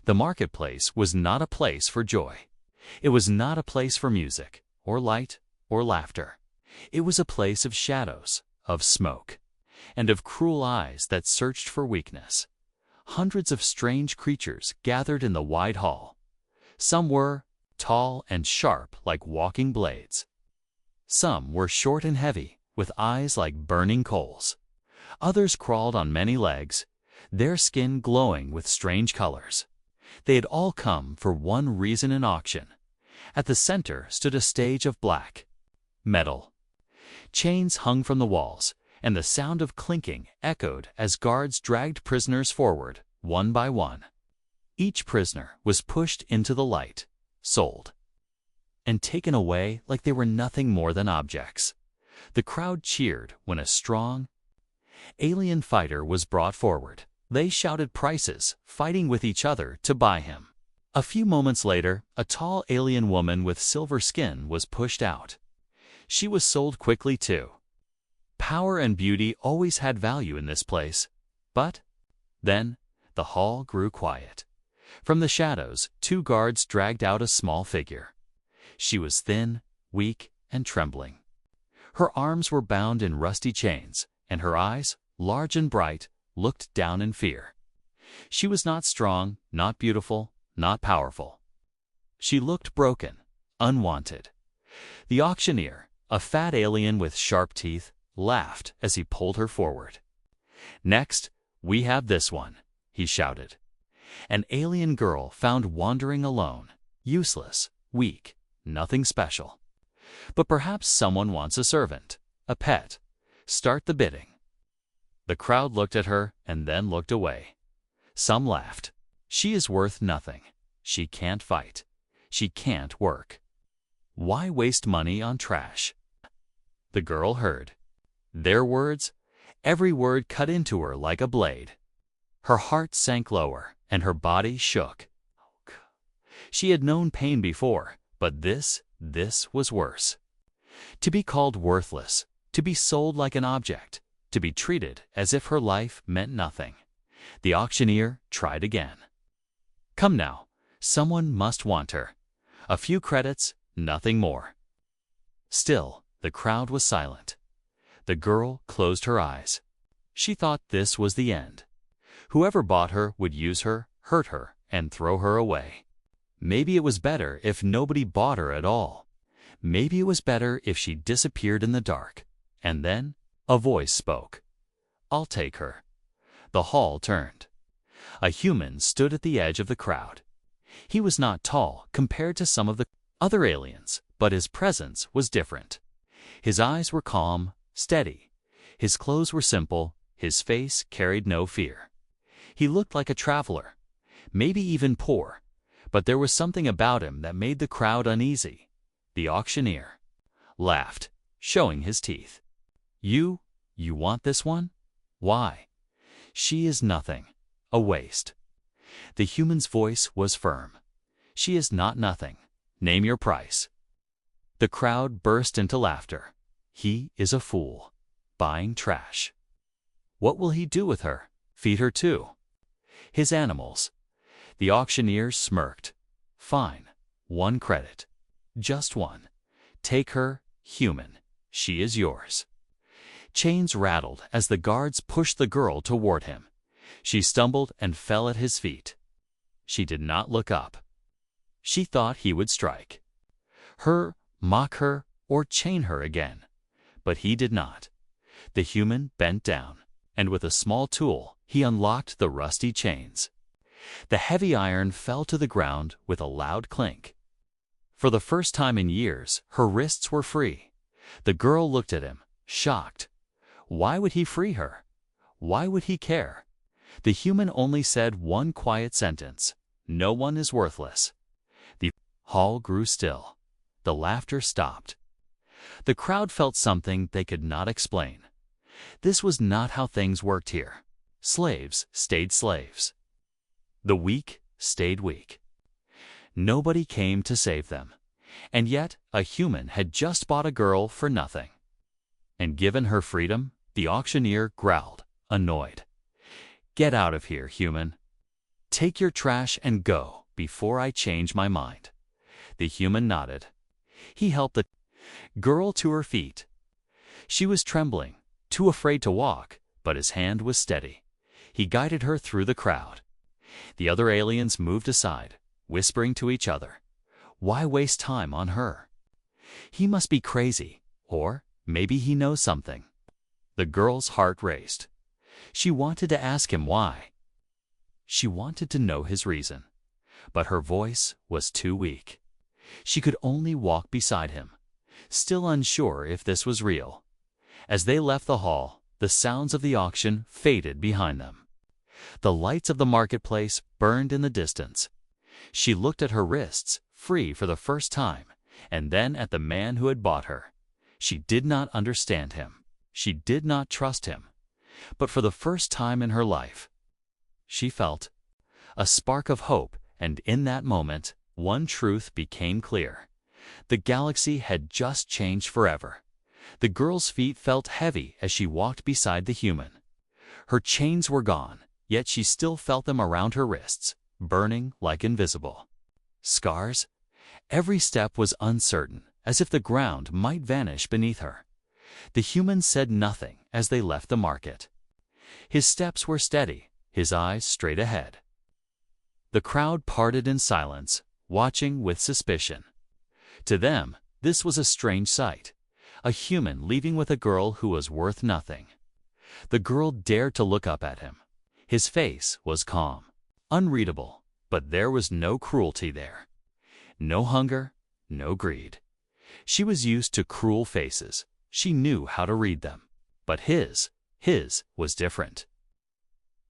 The marketplace was not a place for joy. It was not a place for music, or light, or laughter. It was a place of shadows, of smoke, and of cruel eyes that searched for weakness. Hundreds of strange creatures gathered in the wide hall. Some were tall and sharp like walking blades. Some were short and heavy, with eyes like burning coals. Others crawled on many legs, their skin glowing with strange colors. They had all come for one reason: an auction. At the center stood a stage of black metal. Chains hung from the walls, and the sound of clinking echoed as guards dragged prisoners forward, one by one. Each prisoner was pushed into the light, sold, and taken away like they were nothing more than objects. The crowd cheered when a strong alien fighter was brought forward. They shouted prices, fighting with each other to buy him. A few moments later, a tall alien woman with silver skin was pushed out. She was sold quickly too. Power and beauty always had value in this place. But then the hall grew quiet. From the shadows, two guards dragged out a small figure. She was thin, weak, and trembling. Her arms were bound in rusty chains, and her eyes, large and bright, looked down in fear. She was not strong, not beautiful, not powerful. She looked broken, unwanted. The auctioneer, a fat alien with sharp teeth, laughed as he pulled her forward. "Next, we have this one," he shouted. An alien girl found wandering alone, useless, weak, nothing special. But perhaps someone wants a servant, a pet. Start the bidding. The crowd looked at her and then looked away. Some laughed. She is worth nothing. She can't fight. She can't work. Why waste money on trash? The girl heard their words. Every word cut into her like a blade. Her heart sank lower, and her body shook. She had known pain before, but this was worse. To be called worthless, to be sold like an object, to be treated as if her life meant nothing. The auctioneer tried again. "Come now, someone must want her. A few credits, nothing more." Still, the crowd was silent. The girl closed her eyes. She thought this was the end. Whoever bought her would use her, hurt her, and throw her away. Maybe it was better if nobody bought her at all. Maybe it was better if she disappeared in the dark. And then a voice spoke. "I'll take her." The hall turned. A human stood at the edge of the crowd. He was not tall compared to some of the other aliens, but his presence was different. His eyes were calm, steady. His clothes were simple. His face carried no fear. He looked like a traveler, maybe even poor, but there was something about him that made the crowd uneasy. The auctioneer laughed, showing his teeth. You want this one? Why? She is nothing, a waste." The human's voice was firm. "She is not nothing. Name your price." The crowd burst into laughter. He is a fool, buying trash. What will he do with her? Feed her too? His animals. The auctioneer smirked. "Fine, 1 credit. Just one. Take her, human. She is yours." Chains rattled as the guards pushed the girl toward him. She stumbled and fell at his feet. She did not look up. She thought he would strike her, mock her, or chain her again. But he did not. The human bent down, and with a small tool, he unlocked the rusty chains. The heavy iron fell to the ground with a loud clink. For the first time in years, her wrists were free. The girl looked at him, shocked. Why would he free her? Why would he care? The human only said one quiet sentence: "No one is worthless." The hall grew still. The laughter stopped. The crowd felt something they could not explain. This was not how things worked here. Slaves stayed slaves. The weak stayed weak. Nobody came to save them. And yet a human had just bought a girl for nothing. And given her freedom, the auctioneer growled, annoyed. "Get out of here, human." Take your trash and go before I change my mind." The human nodded. He helped the girl to her feet. She was trembling, too afraid to walk, but his hand was steady. He guided her through the crowd. The other aliens moved aside, whispering to each other. Why waste time on her? He must be crazy, or maybe he knows something. The girl's heart raced. She wanted to ask him why. She wanted to know his reason, but her voice was too weak. She could only walk beside him, still unsure if this was real. As they left the hall, the sounds of the auction faded behind them. The lights of the marketplace burned in the distance. She looked at her wrists, free for the first time, and then at the man who had bought her. She did not understand him. She did not trust him. But for the first time in her life, she felt a spark of hope, and in that moment, one truth became clear. The galaxy had just changed forever. The girl's feet felt heavy as she walked beside the human. Her chains were gone, yet she still felt them around her wrists, burning like invisible scars. Every step was uncertain, as if the ground might vanish beneath her. The human said nothing as they left the market. His steps were steady, his eyes straight ahead. The crowd parted in silence, watching with suspicion. To them, this was a strange sight. A human leaving with a girl who was worth nothing. The girl dared to look up at him. His face was calm, unreadable, but there was no cruelty there. No hunger, no greed. She was used to cruel faces. She knew how to read them. But his was different.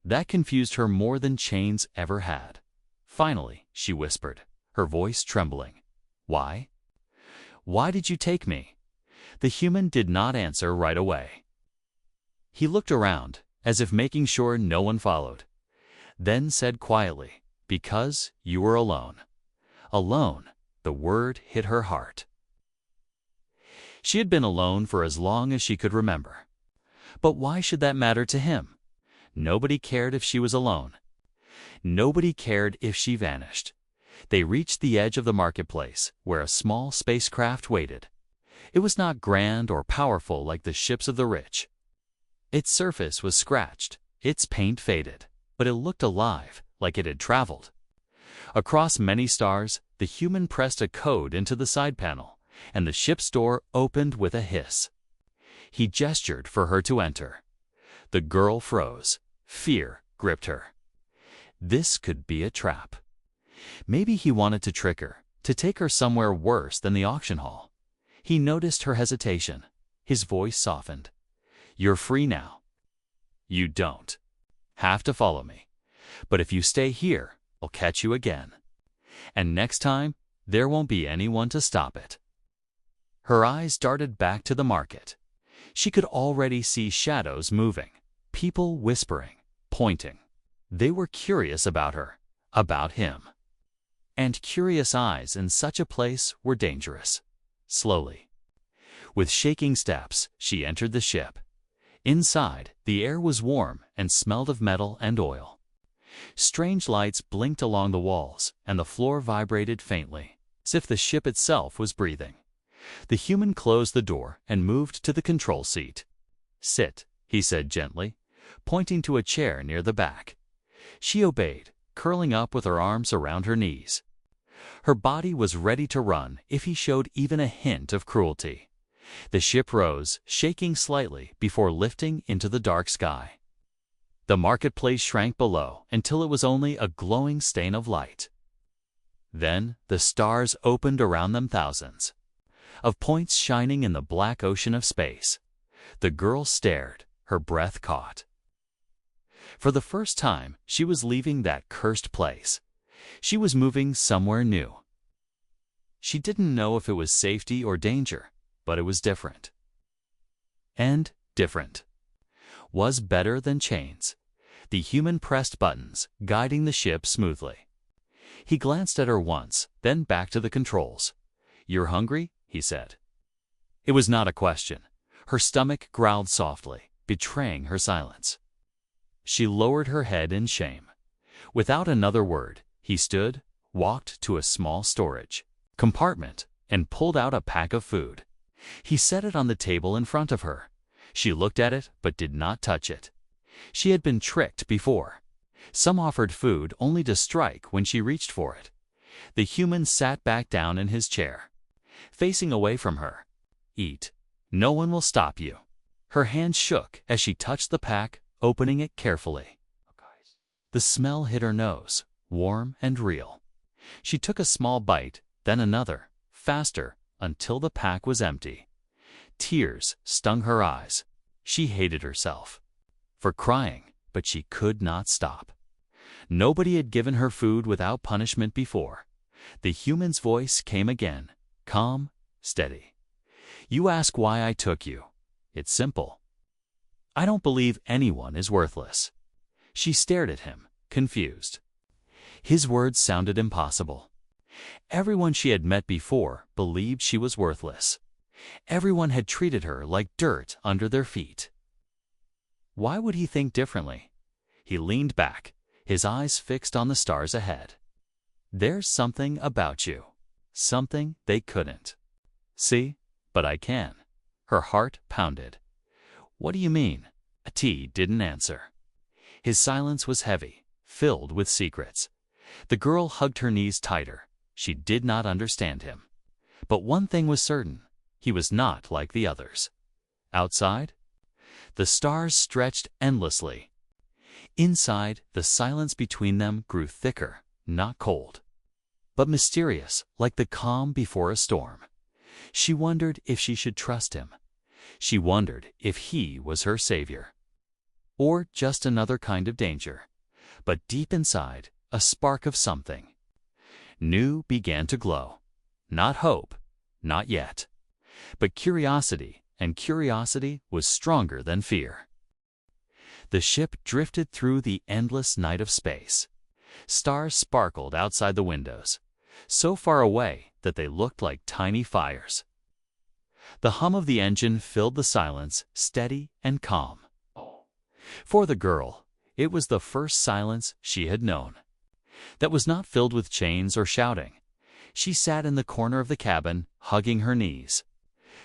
That confused her more than chains ever had. Finally, she whispered, her voice trembling. "Why? Why did you take me?" The human did not answer right away. He looked around, as if making sure no one followed, then said quietly, "Because you were alone." Alone, the word hit her heart. She had been alone for as long as she could remember. But why should that matter to him? Nobody cared if she was alone. Nobody cared if she vanished. They reached the edge of the marketplace, where a small spacecraft waited. It was not grand or powerful like the ships of the rich. Its surface was scratched, its paint faded, but it looked alive, like it had traveled. Across many stars, the human pressed a code into the side panel, and the ship's door opened with a hiss. He gestured for her to enter. The girl froze. Fear gripped her. This could be a trap. Maybe he wanted to trick her, to take her somewhere worse than the auction hall. He noticed her hesitation. His voice softened. "You're free now. You don't have to follow me. But if you stay here, I'll catch you again. And next time, there won't be anyone to stop it." Her eyes darted back to the market. She could already see shadows moving, people whispering, pointing. They were curious about her, about him. And curious eyes in such a place were dangerous. Slowly, with shaking steps, she entered the ship. Inside, the air was warm and smelled of metal and oil. Strange lights blinked along the walls, and the floor vibrated faintly, as if the ship itself was breathing. The human closed the door and moved to the control seat. "Sit," he said gently, pointing to a chair near the back. She obeyed, curling up with her arms around her knees. Her body was ready to run if he showed even a hint of cruelty. The ship rose, shaking slightly before lifting into the dark sky. The marketplace shrank below until it was only a glowing stain of light. Then the stars opened around them, thousands of points shining in the black ocean of space. The girl stared, her breath caught. For the first time, she was leaving that cursed place. She was moving somewhere new. She didn't know if it was safety or danger, but it was different. And different was better than chains. The human pressed buttons, guiding the ship smoothly. He glanced at her once, then back to the controls. "You're hungry?" he said. It was not a question. Her stomach growled softly, betraying her silence. She lowered her head in shame. Without another word, he stood, walked to a small storage compartment, and pulled out a pack of food. He set it on the table in front of her. She looked at it but did not touch it. She had been tricked before. Some offered food only to strike when she reached for it. The human sat back down in his chair, facing away from her. "Eat. No one will stop you." Her hand shook as she touched the pack, opening it carefully. The smell hit her nose, warm and real. She took a small bite, then another, faster, until the pack was empty. Tears stung her eyes. She hated herself for crying, but she could not stop. Nobody had given her food without punishment before. The human's voice came again, calm, steady. "You ask why I took you. It's simple. I don't believe anyone is worthless." She stared at him, confused. His words sounded impossible. Everyone she had met before believed she was worthless. Everyone had treated her like dirt under their feet. Why would he think differently? He leaned back, his eyes fixed on the stars ahead. "There's something about you. Something they couldn't see, but I can." Her heart pounded. "What do you mean?" T didn't answer. His silence was heavy, filled with secrets. The girl hugged her knees tighter. She did not understand him. But one thing was certain. He was not like the others. Outside, the stars stretched endlessly. Inside, the silence between them grew thicker, not cold, but mysterious, like the calm before a storm. She wondered if she should trust him. She wondered if he was her savior, or just another kind of danger. But deep inside, a spark of something new began to glow. Not hope, not yet, but curiosity, and curiosity was stronger than fear. The ship drifted through the endless night of space. Stars sparkled outside the windows, so far away that they looked like tiny fires. The hum of the engine filled the silence, steady and calm. For the girl, it was the first silence she had known. That was not filled with chains or shouting. She sat in the corner of the cabin, hugging her knees.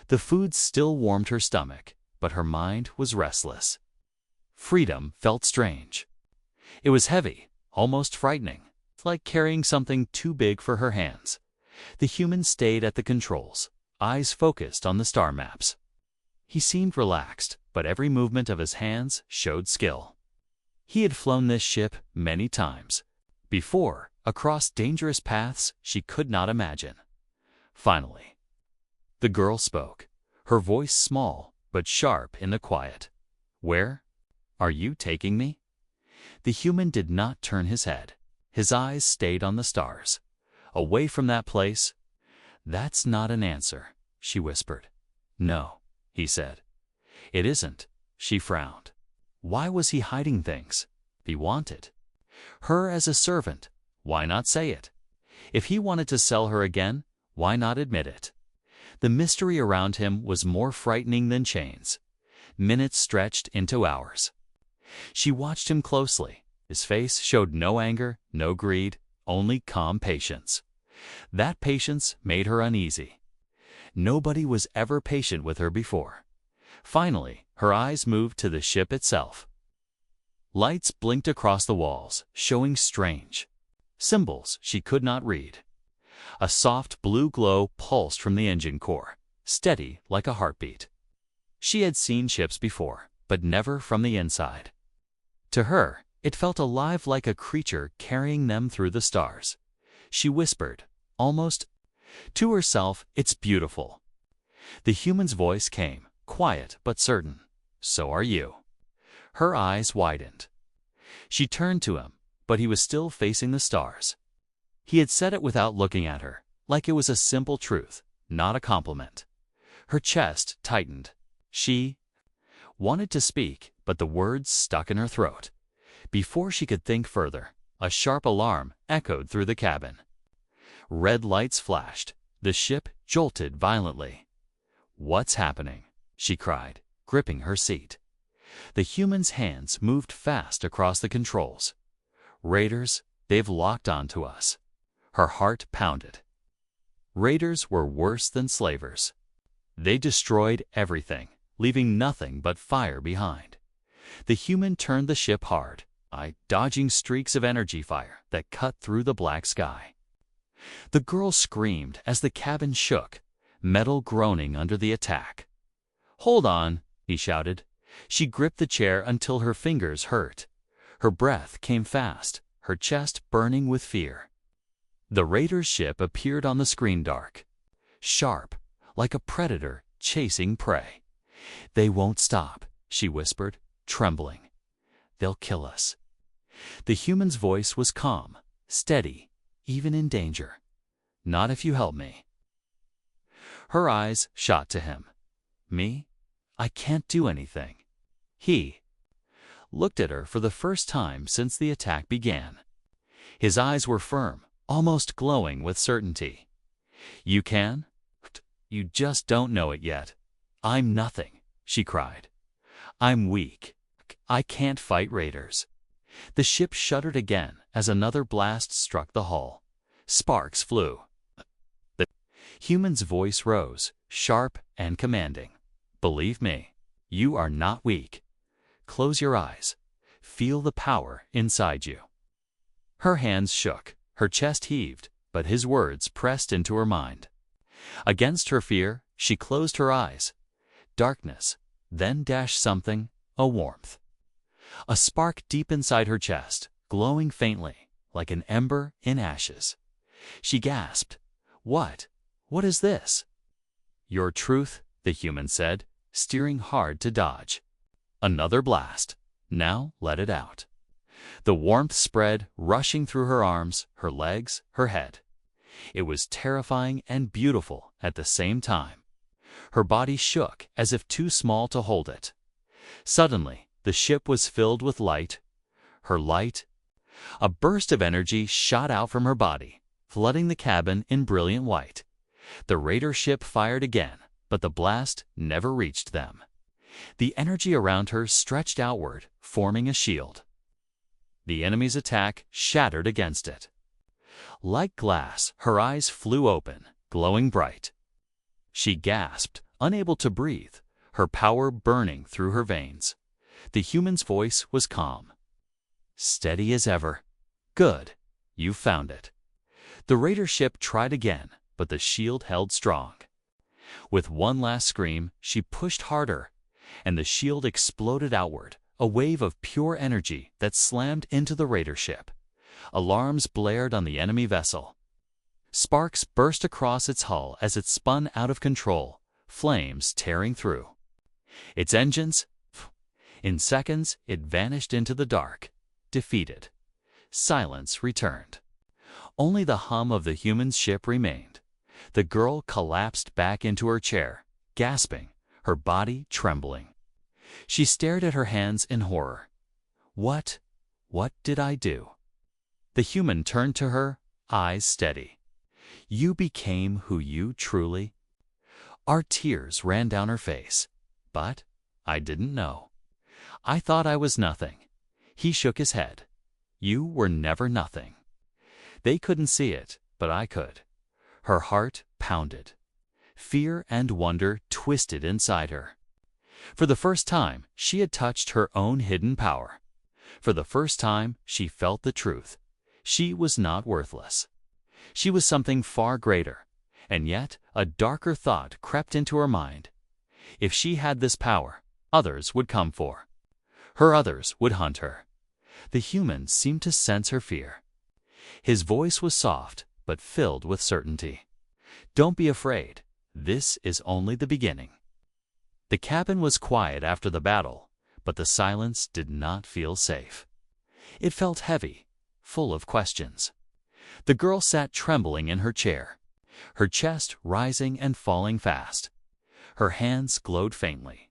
The food still warmed her stomach, but her mind was restless. Freedom felt strange. It was heavy, almost frightening, like carrying something too big for her hands. The human stayed at the controls, eyes focused on the star maps. He seemed relaxed, but every movement of his hands showed skill. He had flown this ship many times before, across dangerous paths she could not imagine. Finally, the girl spoke, her voice small but sharp in the quiet. "Where are you taking me?" The human did not turn his head. His eyes stayed on the stars. "Away from that place." "That's not an answer," she whispered. "No," he said. "It isn't." She frowned. Why was he hiding things? He wanted her as a servant. Why not say it? If he wanted to sell her again, why not admit it? The mystery around him was more frightening than chains. Minutes stretched into hours. She watched him closely. His face showed no anger, no greed, only calm patience. That patience made her uneasy. Nobody was ever patient with her before. Finally, her eyes moved to the ship itself. Lights blinked across the walls, showing strange symbols she could not read. A soft blue glow pulsed from the engine core, steady like a heartbeat. She had seen ships before, but never from the inside. To her, it felt alive, like a creature carrying them through the stars. She whispered, almost to herself, "It's beautiful." The human's voice came, quiet but certain. "So are you." Her eyes widened. She turned to him, but he was still facing the stars. He had said it without looking at her, like it was a simple truth, not a compliment. Her chest tightened. She wanted to speak, but the words stuck in her throat. Before she could think further, a sharp alarm echoed through the cabin. Red lights flashed. The ship jolted violently. "What's happening?" she cried, gripping her seat. The human's hands moved fast across the controls. Raiders, they've locked onto us. Her heart pounded. Raiders were worse than slavers. They destroyed everything, leaving nothing but fire behind. The human turned the ship hard, dodging streaks of energy fire that cut through the black sky. The girl screamed as the cabin shook, metal groaning under the attack. "Hold on," he shouted. She gripped the chair until her fingers hurt. Her breath came fast, her chest burning with fear. The raider's ship appeared on the screen, dark, sharp, like a predator chasing prey. "They won't stop," she whispered, trembling. "They'll kill us." The human's voice was calm, steady, even in danger. "Not if you help me." Her eyes shot to him. "Me? I can't do anything." He looked at her for the first time since the attack began. His eyes were firm, almost glowing with certainty. "You can? You just don't know it yet. I'm nothing," she cried. "I'm weak. I can't fight raiders." The ship shuddered again as another blast struck the hull. Sparks flew. The human's voice rose, sharp and commanding. "Believe me, you are not weak. Close your eyes. Feel the power inside you." Her hands shook, her chest heaved, but his words pressed into her mind. Against her fear, she closed her eyes. Darkness, then dashed something, a warmth. A spark deep inside her chest, glowing faintly, like an ember in ashes. She gasped. What is this?" "Your truth," the human said, steering hard to dodge. Another blast. "Now let it out." The warmth spread, rushing through her arms, her legs, her head. It was terrifying and beautiful at the same time. Her body shook as if too small to hold it. Suddenly, the ship was filled with light. Her light. A burst of energy shot out from her body, flooding the cabin in brilliant white. The raider ship fired again, but the blast never reached them. The energy around her stretched outward, forming a shield. The enemy's attack shattered against it. Like glass, her eyes flew open, glowing bright. She gasped, unable to breathe, her power burning through her veins. The human's voice was calm. "Steady as ever. Good. You found it." The raider ship tried again, but the shield held strong. With one last scream, she pushed harder, and the shield exploded outward, a wave of pure energy that slammed into the raider ship. Alarms blared on the enemy vessel. Sparks burst across its hull as it spun out of control, flames tearing through. Its engines. In seconds, it vanished into the dark, defeated. Silence returned. Only the hum of the human's ship remained. The girl collapsed back into her chair, gasping, her body trembling. She stared at her hands in horror. What did I do?" The human turned to her, eyes steady. "You became who you truly—" Our tears ran down her face. "But I didn't know. I thought I was nothing." He shook his head. "You were never nothing." They couldn't see it, but I could. Her heart pounded. Fear and wonder twisted inside her. For the first time, she had touched her own hidden power. For the first time, she felt the truth. She was not worthless. She was something far greater, and yet a darker thought crept into her mind. If she had this power, others would come for her. Others would hunt her. The human seemed to sense her fear. His voice was soft, but filled with certainty. "Don't be afraid. This is only the beginning." The cabin was quiet after the battle, but the silence did not feel safe. It felt heavy, full of questions. The girl sat trembling in her chair, her chest rising and falling fast. Her hands glowed faintly,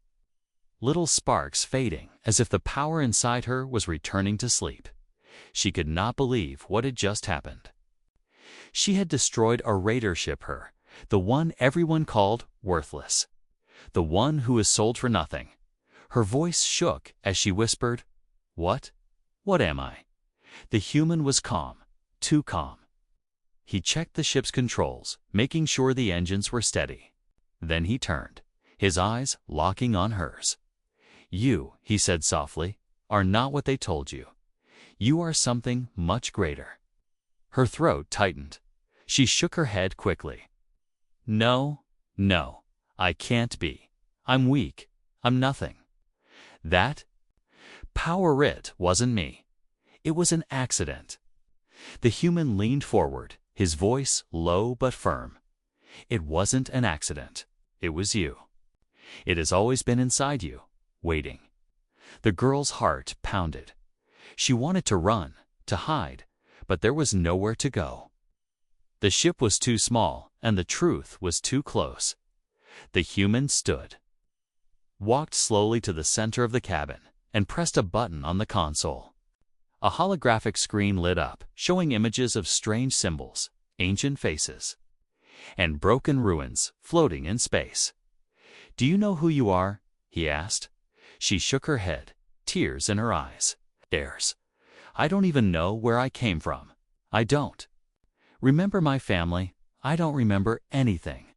little sparks fading as if the power inside her was returning to sleep. She could not believe what had just happened. She had destroyed a raider ship, the one everyone called worthless, the one who was sold for nothing. Her voice shook as she whispered, What am I?" The human was calm, too calm. He checked the ship's controls, making sure the engines were steady. Then he turned, his eyes locking on hers. "You," he said softly, "are not what they told you. You are something much greater." Her throat tightened. She shook her head quickly. "No, no, I can't be. I'm weak. I'm nothing. That power, it wasn't me. It was an accident." The human leaned forward, his voice low but firm. "It wasn't an accident. It was you. It has always been inside you, waiting." The girl's heart pounded. She wanted to run, to hide, but there was nowhere to go. The ship was too small, and the truth was too close. The human stood, walked slowly to the center of the cabin, and pressed a button on the console. A holographic screen lit up, showing images of strange symbols, ancient faces, and broken ruins floating in space. "Do you know who you are?" he asked. She shook her head, tears in her eyes. "Dares. I don't even know where I came from. I don't remember my family. I don't remember anything."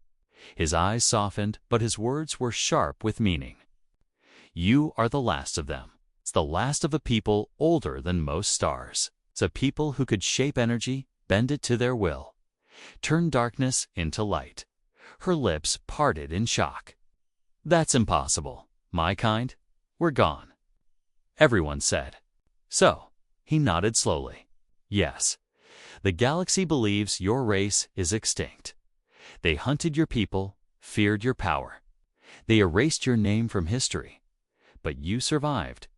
His eyes softened, but his words were sharp with meaning. "You are the last of them. It's the last of a people older than most stars. It's a people who could shape energy, bend it to their will, turn darkness into light." Her lips parted in shock. "That's impossible. My kind, we're gone," everyone said. "So," he nodded slowly, "yes, the galaxy believes your race is extinct. They hunted your people, feared your power. They erased your name from history. But you survived.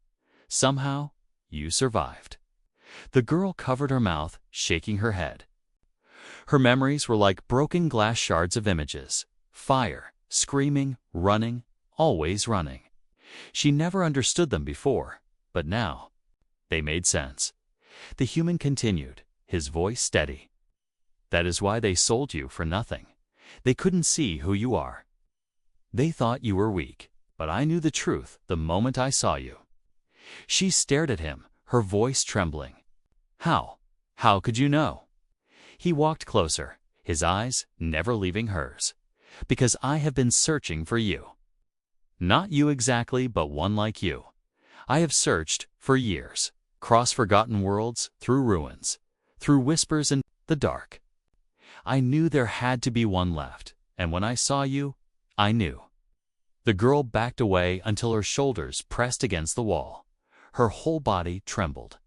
Somehow, you survived." The girl covered her mouth, shaking her head. Her memories were like broken glass shards of images. Fire, screaming, running, always running. She never understood them before, but now they made sense. The human continued, his voice steady. "That is why they sold you for nothing. They couldn't see who you are. They thought you were weak, but I knew the truth the moment I saw you." She stared at him, her voice trembling. How? How could you know?" He walked closer, his eyes never leaving hers. "Because I have been searching for you. Not you exactly, but one like you. I have searched for years, crossed forgotten worlds, through ruins, through whispers in the dark. I knew there had to be one left, and when I saw you, I knew." The girl backed away until her shoulders pressed against the wall. Her whole body trembled.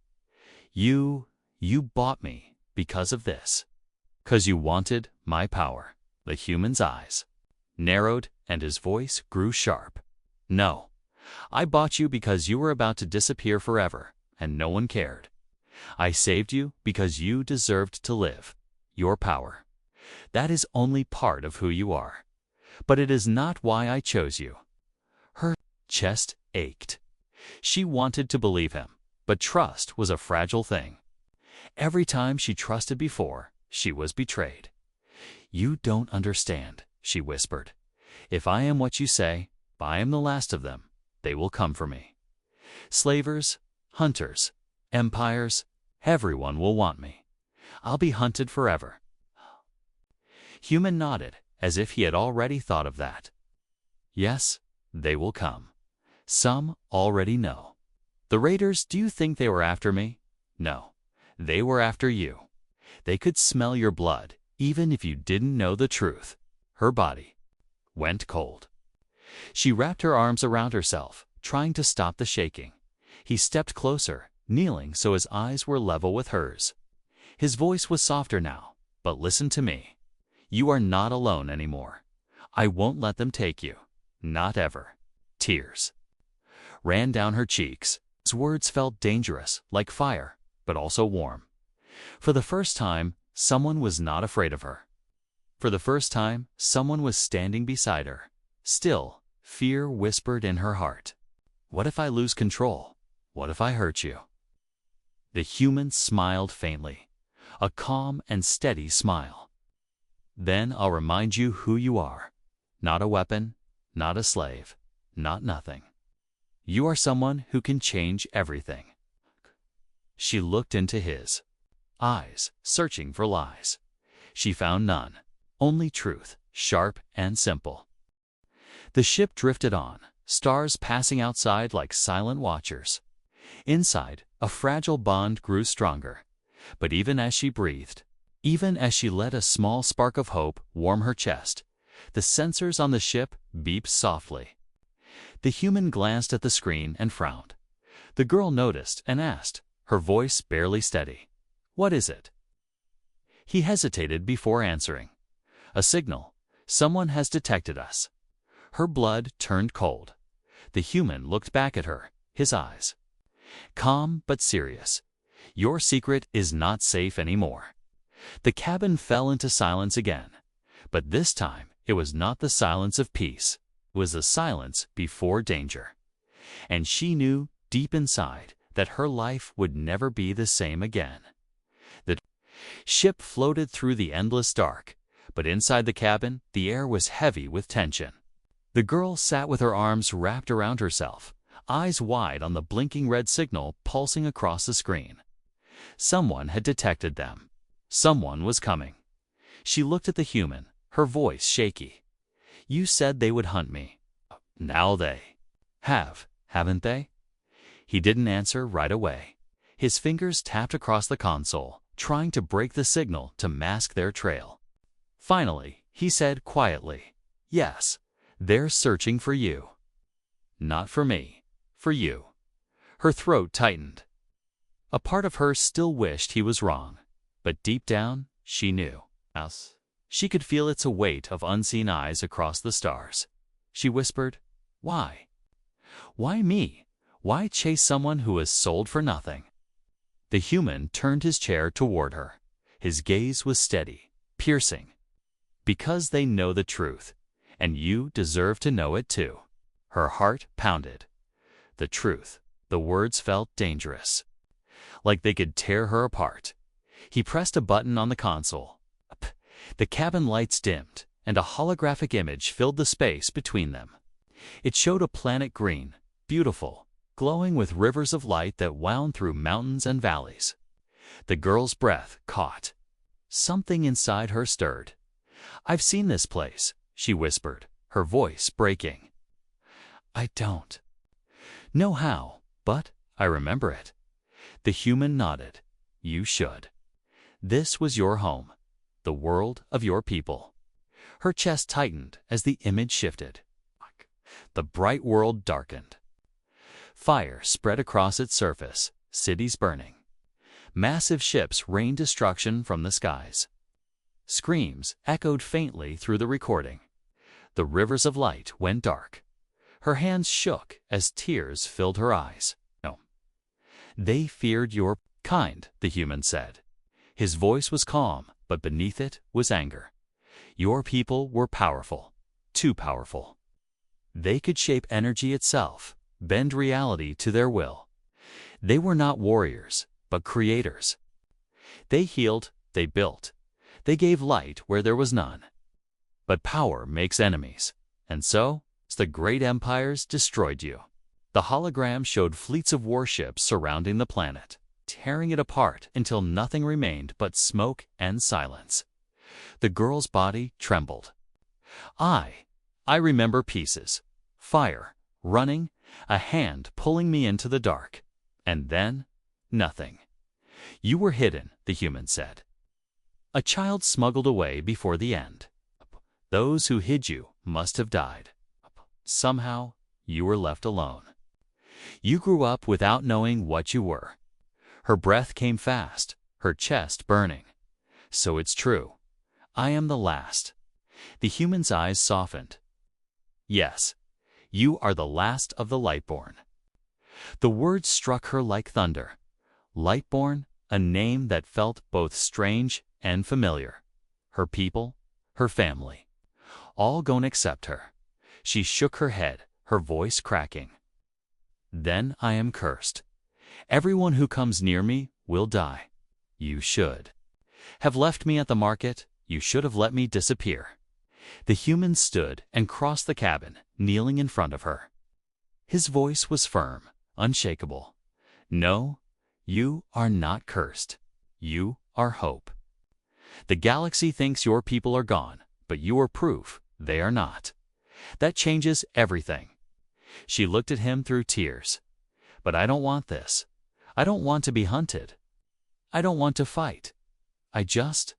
You bought me because of this. 'Cause you wanted my power." The human's eyes narrowed and his voice grew sharp. "No, I bought you because you were about to disappear forever, and no one cared. I saved you because you deserved to live. Your power. That is only part of who you are. But it is not why I chose you." Her chest ached. She wanted to believe him, but trust was a fragile thing. Every time she trusted before, she was betrayed. "You don't understand," she whispered. "If I am what you say, if I am the last of them, they will come for me. Slavers, hunters, empires, everyone will want me. I'll be hunted forever." Human nodded, as if he had already thought of that. "Yes, they will come. Some already know. The raiders, do you think they were after me? No, they were after you. They could smell your blood, even if you didn't know the truth." Her body went cold. She wrapped her arms around herself, trying to stop the shaking. He stepped closer, kneeling so his eyes were level with hers. His voice was softer now. "But listen to me. You are not alone anymore. I won't let them take you. Not ever." Tears ran down her cheeks. His words felt dangerous, like fire, but also warm. For the first time, someone was not afraid of her. For the first time, someone was standing beside her. Still, fear whispered in her heart. "What if I lose control? What if I hurt you?" The human smiled faintly, a calm and steady smile. "Then I'll remind you who you are. Not a weapon, not a slave, not nothing. You are someone who can change everything." She looked into his eyes, searching for lies. She found none, only truth, sharp and simple. The ship drifted on, stars passing outside like silent watchers. Inside, a fragile bond grew stronger. But even as she breathed, even as she let a small spark of hope warm her chest, the sensors on the ship beeped softly. The human glanced at the screen and frowned. The girl noticed and asked, her voice barely steady, "What is it?" He hesitated before answering. "A signal. Someone has detected us." Her blood turned cold. The human looked back at her, his eyes calm but serious. "Your secret is not safe anymore." The cabin fell into silence again. But this time, it was not the silence of peace. It was the silence before danger. And she knew, deep inside, that her life would never be the same again. The ship floated through the endless dark, but inside the cabin, the air was heavy with tension. The girl sat with her arms wrapped around herself, eyes wide on the blinking red signal pulsing across the screen. Someone had detected them. Someone was coming. She looked at the human, her voice shaky. "You said they would hunt me. Now they haven't they?" He didn't answer right away. His fingers tapped across the console, trying to break the signal to mask their trail. Finally, he said quietly, "Yes, they're searching for you." "Not for me, for you." Her throat tightened. A part of her still wished he was wrong, but deep down, she knew. She could feel its weight of unseen eyes across the stars. She whispered, "Why? Why me? Why chase someone who was sold for nothing?" The human turned his chair toward her. His gaze was steady, piercing. "Because they know the truth, and you deserve to know it too." Her heart pounded. The truth. The words felt dangerous, like they could tear her apart. He pressed a button on the console. The cabin lights dimmed, and a holographic image filled the space between them. It showed a planet green, beautiful, glowing with rivers of light that wound through mountains and valleys. The girl's breath caught. Something inside her stirred. "I've seen this place," she whispered, her voice breaking. "I don't know how, but I remember it." The human nodded. "You should. This was your home, the world of your people." Her chest tightened as the image shifted. The bright world darkened. Fire spread across its surface, cities burning. Massive ships rained destruction from the skies. Screams echoed faintly through the recording. The rivers of light went dark. Her hands shook as tears filled her eyes. "No. They feared your kind," the human said. His voice was calm, but beneath it was anger. "Your people were powerful, too powerful. They could shape energy itself, bend reality to their will. They were not warriors, but creators. They healed, they built, they gave light where there was none. But power makes enemies, and so the great empires destroyed you." The hologram showed fleets of warships surrounding the planet, tearing it apart until nothing remained but smoke and silence. The girl's body trembled. I remember pieces. Fire, running, a hand pulling me into the dark. And then, nothing. "You were hidden," the human said. "A child smuggled away before the end. Those who hid you must have died. Somehow, you were left alone. You grew up without knowing what you were." Her breath came fast, her chest burning. "So it's true. I am the last." The human's eyes softened. "Yes, you are the last of the Lightborn." The words struck her like thunder. Lightborn, a name that felt both strange and familiar. Her people, her family, all gone except her. She shook her head, her voice cracking. "Then I am cursed. Everyone who comes near me will die. You should have left me at the market. You should have let me disappear." The human stood and crossed the cabin, kneeling in front of her. His voice was firm, unshakable. "No, You are not cursed. You are hope. The galaxy thinks your people are gone, but you are proof they are not. That changes everything. She looked at him through tears. But I don't want this. I don't want to be hunted. I don't want to fight. I just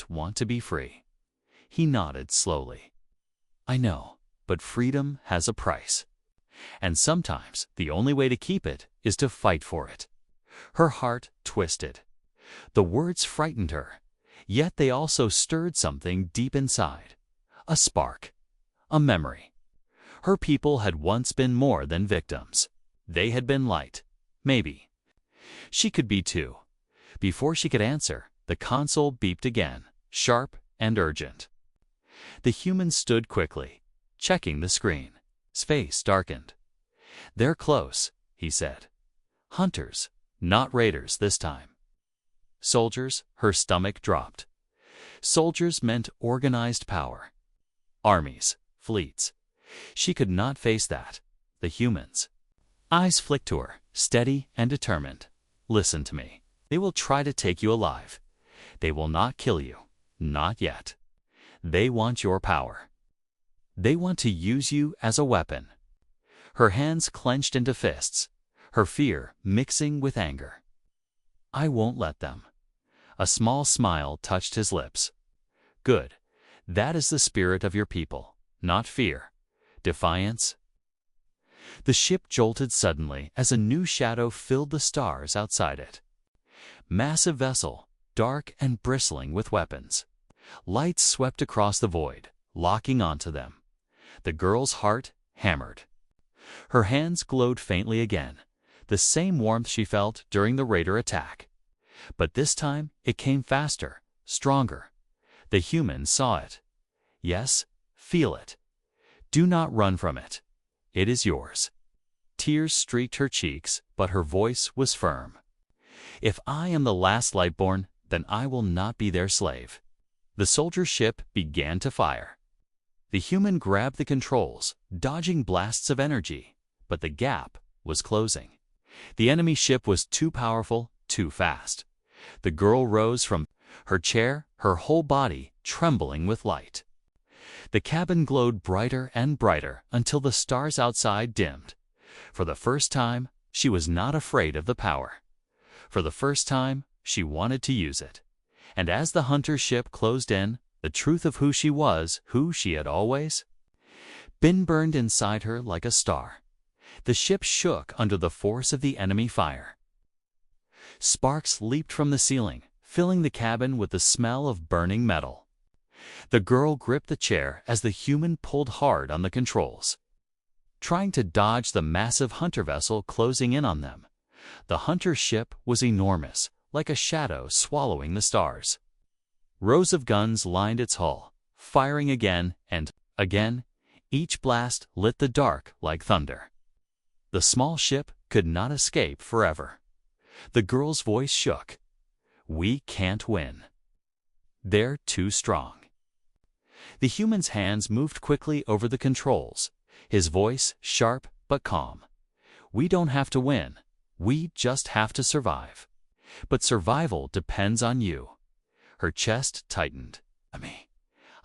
want to be free. He nodded slowly. I know, but freedom has a price. And sometimes the only way to keep it is to fight for it. Her heart twisted. The words frightened her, yet they also stirred something deep inside. A spark. A memory. Her people had once been more than victims. They had been light. Maybe. She could be too. Before she could answer, the console beeped again, sharp and urgent. The human stood quickly, checking the screen. His face darkened. They're close, he said. Hunters, not raiders this time. Soldiers, her stomach dropped. Soldiers meant organized power. Armies, fleets. She could not face that. The humans. Eyes flicked to her, steady and determined. Listen to me. They will try to take you alive. They will not kill you. Not yet. They want your power. They want to use you as a weapon. Her hands clenched into fists, her fear mixing with anger. I won't let them. A small smile touched his lips. Good. That is the spirit of your people, not fear. Defiance. The ship jolted suddenly as a new shadow filled the stars outside it. Massive vessel, dark and bristling with weapons. Lights swept across the void, locking onto them. The girl's heart hammered. Her hands glowed faintly again, the same warmth she felt during the raider attack. But this time it came faster, stronger. The human saw it. Yes, feel it. Do not run from it. It is yours. Tears streaked her cheeks, but her voice was firm. If I am the last Lightborn, then I will not be their slave. The soldier ship began to fire. The human grabbed the controls, dodging blasts of energy, but the gap was closing. The enemy ship was too powerful, too fast. The girl rose from her chair, her whole body trembling with light. The cabin glowed brighter and brighter until the stars outside dimmed. For the first time, she was not afraid of the power. For the first time, she wanted to use it. And as the hunter ship closed in, the truth of who she was, who she had always been, burned inside her like a star. The ship shook under the force of the enemy fire. Sparks leaped from the ceiling, filling the cabin with the smell of burning metal. The girl gripped the chair as the human pulled hard on the controls, trying to dodge the massive hunter vessel closing in on them. The hunter ship was enormous, like a shadow swallowing the stars. Rows of guns lined its hull, firing again and again. Each blast lit the dark like thunder. The small ship could not escape forever. The girl's voice shook. We can't win. They're too strong. The human's hands moved quickly over the controls, his voice sharp but calm. We don't have to win. We just have to survive. But survival depends on you. Her chest tightened.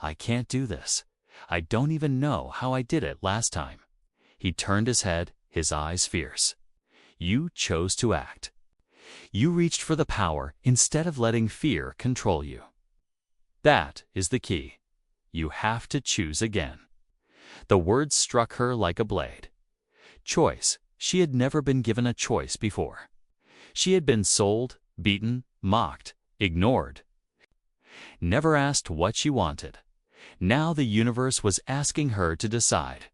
I can't do this. I don't even know how I did it last time. He turned his head, his eyes fierce. You chose to act. You reached for the power instead of letting fear control you. That is the key. You have to choose again. The words struck her like a blade. Choice. She had never been given a choice before. She had been sold, beaten, mocked, ignored. Never asked what she wanted. Now the universe was asking her to decide.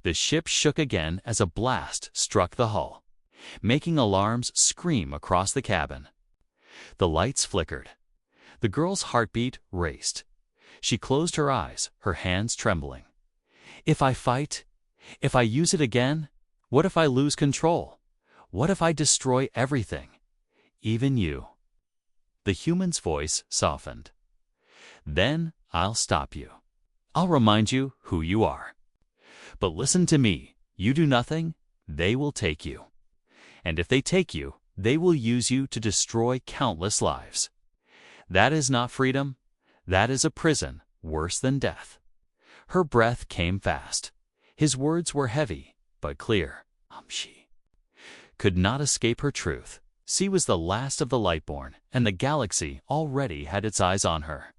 The ship shook again as a blast struck the hull, making alarms scream across the cabin. The lights flickered. The girl's heartbeat raced. She closed her eyes, her hands trembling. If I fight? If I use it again? What if I lose control? What if I destroy everything? Even you. The human's voice softened. Then I'll stop you. I'll remind you who you are. But listen to me. You do nothing, they will take you. And if they take you, They will use you to destroy countless lives. That is not freedom. That is a prison worse than death. Her breath came fast. His words were heavy, but clear. She could not escape her truth. She was the last of the Lightborn, and the galaxy already had its eyes on her.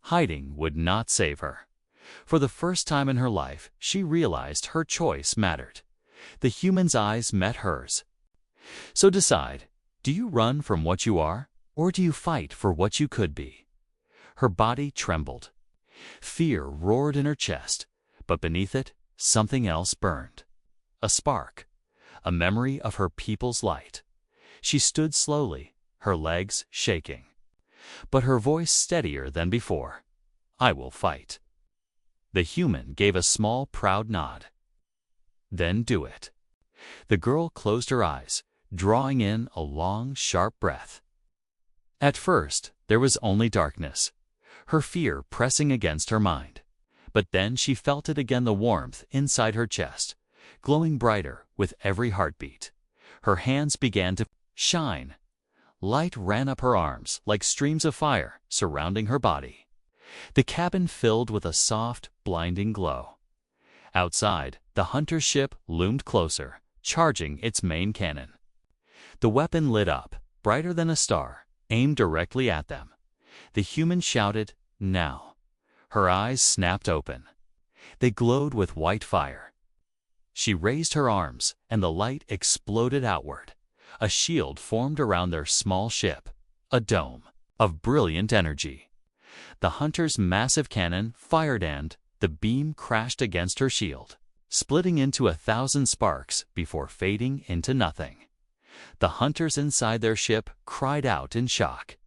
Hiding would not save her. For the first time in her life, she realized her choice mattered. The human's eyes met hers. So decide, do you run from what you are, or do you fight for what you could be? Her body trembled. Fear roared in her chest, but beneath it, something else burned. A spark, a memory of her people's light. She stood slowly, her legs shaking, but her voice steadier than before. I will fight. The human gave a small, proud nod. Then do it. The girl closed her eyes, drawing in a long, sharp breath. At first, there was only darkness, her fear pressing against her mind. But then she felt it again, the warmth inside her chest, glowing brighter with every heartbeat. Her hands began to shine. Light ran up her arms like streams of fire, surrounding her body. The cabin filled with a soft, blinding glow. Outside, the hunter's ship loomed closer, charging its main cannon. The weapon lit up, brighter than a star, aimed directly at them. The human shouted, "Now!" Her eyes snapped open. They glowed with white fire. She raised her arms, and the light exploded outward. A shield formed around their small ship, a dome of brilliant energy. The hunter's massive cannon fired, and the beam crashed against her shield, splitting into 1,000 sparks before fading into nothing. The hunters inside their ship cried out in shock.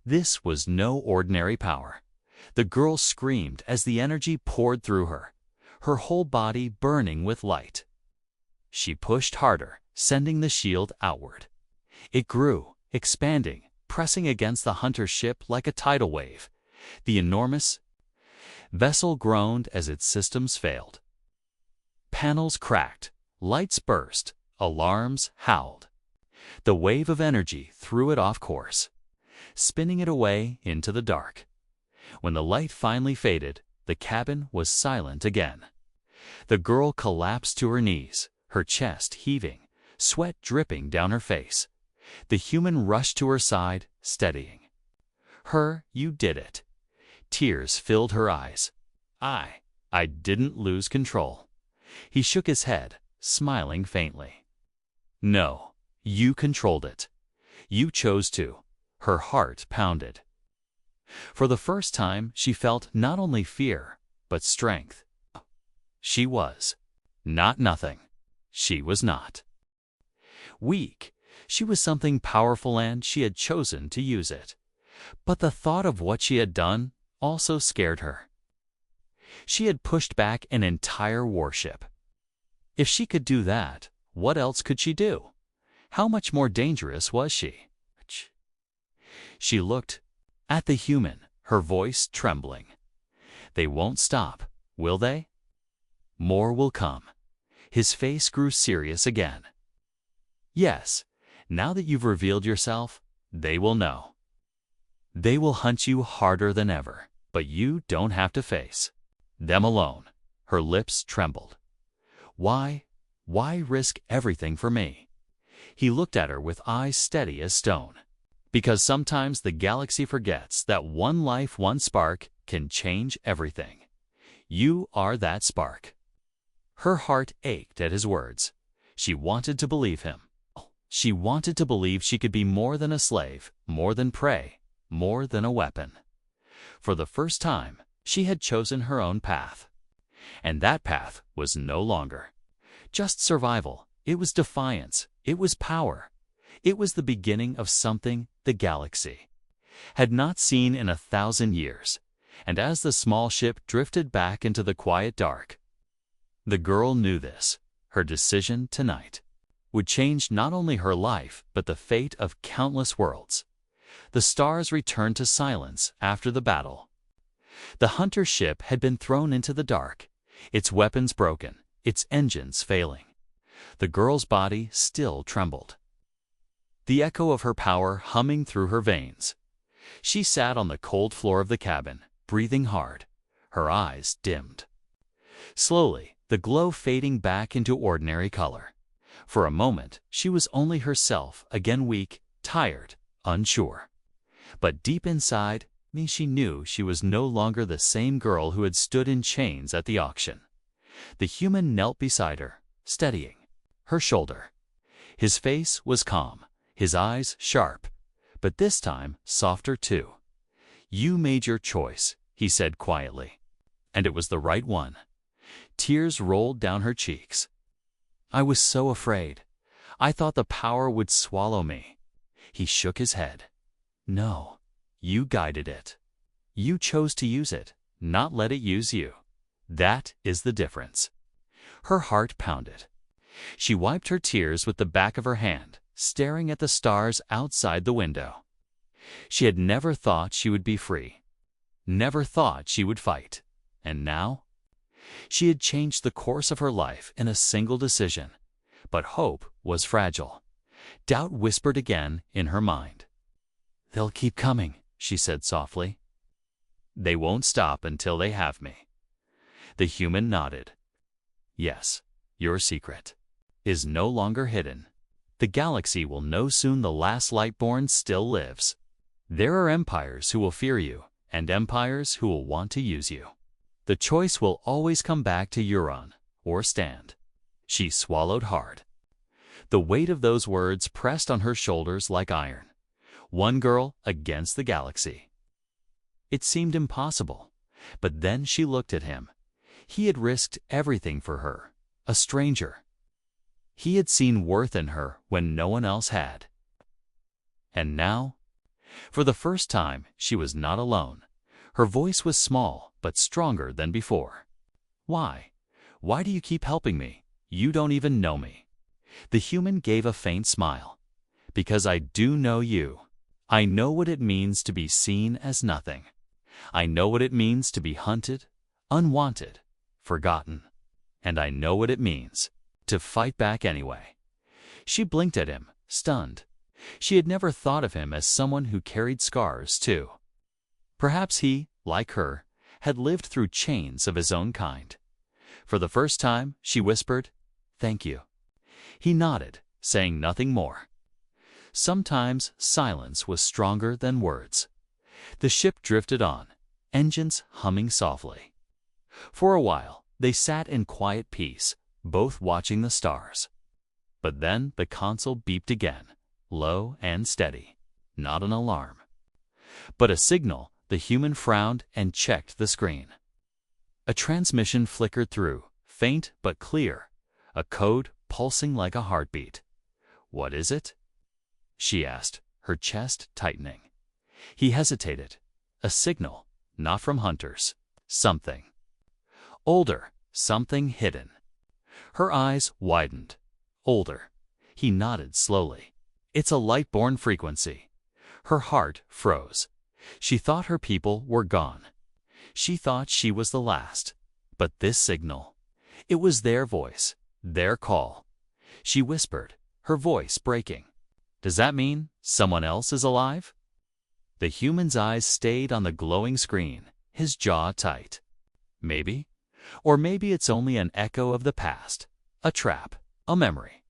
This was no ordinary power. The girl screamed as the energy poured through her, her whole body burning with light. She pushed harder, sending the shield outward. It grew, expanding, pressing against the hunter's ship like a tidal wave. The enormous vessel groaned as its systems failed. Panels cracked, lights burst, alarms howled. The wave of energy threw it off course, spinning it away into the dark. When the light finally faded, the cabin was silent again. The girl collapsed to her knees, her chest heaving, sweat dripping down her face. The human rushed to her side, steadying her. You did it. Tears filled her eyes. I didn't lose control. He shook his head, smiling faintly. No, you controlled it. You chose to. Her heart pounded. For the first time, she felt not only fear, but strength. She was not nothing. She was not weak. She was something powerful, and she had chosen to use it. But the thought of what she had done also scared her. She had pushed back an entire warship. If she could do that, what else could she do? How much more dangerous was she? She looked at the human, her voice trembling. They won't stop, will they? More will come. His face grew serious again. Yes, now that you've revealed yourself, they will know. They will hunt you harder than ever, but you don't have to face them alone. Her lips trembled. Why risk everything for me? He looked at her with eyes steady as stone. Because sometimes the galaxy forgets that one life, one spark, can change everything. You are that spark. Her heart ached at his words. She wanted to believe him. She wanted to believe she could be more than a slave, more than prey, more than a weapon. For the first time, she had chosen her own path. And that path was no longer just survival. It was defiance. It was power. It was the beginning of something the galaxy had not seen in 1,000 years. And as the small ship drifted back into the quiet dark, the girl knew this. Her decision tonight would change not only her life, but the fate of countless worlds. The stars returned to silence after the battle. The hunter ship had been thrown into the dark, its weapons broken, its engines failing. The girl's body still trembled. the echo of her power humming through her veins. She sat on the cold floor of the cabin, breathing hard, her eyes dimmed. Slowly, the glow fading back into ordinary color. For a moment, she was only herself, again weak, tired, unsure. But deep inside, she knew she was no longer the same girl who had stood in chains at the auction. The human knelt beside her, steadying her shoulder. His face was calm, his eyes sharp, but this time softer too. "You made your choice," he said quietly, "and it was the right one." Tears rolled down her cheeks. "I was so afraid. I thought the power would swallow me." He shook his head. "No, you guided it. You chose to use it, not let it use you. That is the difference." Her heart pounded. She wiped her tears with the back of her hand, staring at the stars outside the window. She had never thought she would be free, never thought she would fight. And now? She had changed the course of her life in a single decision. But hope was fragile. Doubt whispered again in her mind. "They'll keep coming," she said softly. "They won't stop until they have me." The human nodded. "Yes, your secret is no longer hidden. The galaxy will know soon the last Lightborn still lives. There are empires who will fear you, and empires who will want to use you. The choice will always come back to Euron, or stand." She swallowed hard. The weight of those words pressed on her shoulders like iron. One girl against the galaxy. It seemed impossible, but then she looked at him. He had risked everything for her, a stranger. He had seen worth in her when no one else had. And now? For the first time, she was not alone. Her voice was small, but stronger than before. "Why? Why do you keep helping me? You don't even know me." The human gave a faint smile. "Because I do know you. I know what it means to be seen as nothing. I know what it means to be hunted, unwanted, forgotten. And I know what it means to fight back anyway." She blinked at him, stunned. She had never thought of him as someone who carried scars, too. Perhaps he, like her, had lived through chains of his own kind. For the first time, she whispered, "Thank you." He nodded, saying nothing more. Sometimes silence was stronger than words. The ship drifted on, engines humming softly. For a while, they sat in quiet peace, both watching the stars. But then the console beeped again, low and steady. Not an alarm, but a signal. The human frowned and checked the screen. A transmission flickered through, faint but clear, a code pulsing like a heartbeat. "What is it?" she asked, her chest tightening. He hesitated. A signal, not from hunters. Something older, something hidden. Her eyes widened. Older. He nodded slowly. "It's a Lightborn frequency." Her heart froze. She thought her people were gone. She thought she was the last. But this signal, it was their voice, their call. She whispered, her voice breaking. "Does that mean someone else is alive?" The human's eyes stayed on the glowing screen, his jaw tight. Maybe. Or maybe it's only an echo of the past, a trap, a memory.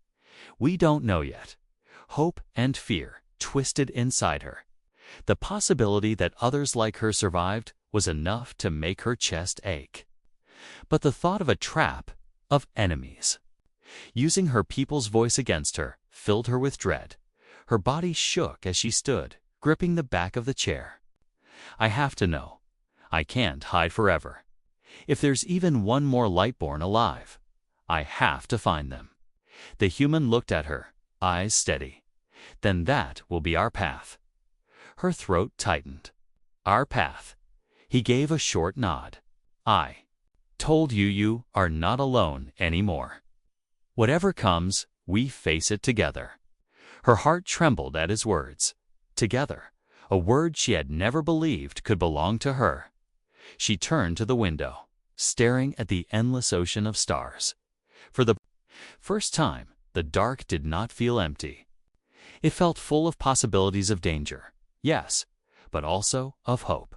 We don't know yet. Hope and fear twisted inside her. The possibility that others like her survived was enough to make her chest ache. But the thought of a trap, of enemies, using her people's voice against her, filled her with dread. Her body shook as she stood, gripping the back of the chair. "I have to know. I can't hide forever. If there's even one more Lightborn alive, I have to find them." The human looked at her, eyes steady. "Then that will be our path." Her throat tightened. "Our path." He gave a short nod. "I told you you are not alone anymore. Whatever comes, we face it together." Her heart trembled at his words. Together, a word she had never believed could belong to her. She turned to the window, staring at the endless ocean of stars. For the first time, the dark did not feel empty. It felt full of possibilities of danger, yes, but also of hope.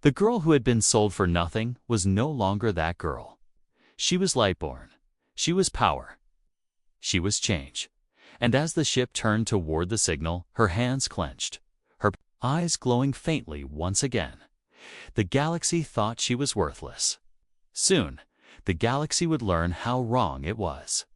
The girl who had been sold for nothing was no longer that girl. She was Lightborn. She was power. She was change. And as the ship turned toward the signal, her hands clenched, her eyes glowing faintly once again. The galaxy thought she was worthless. Soon, the galaxy would learn how wrong it was.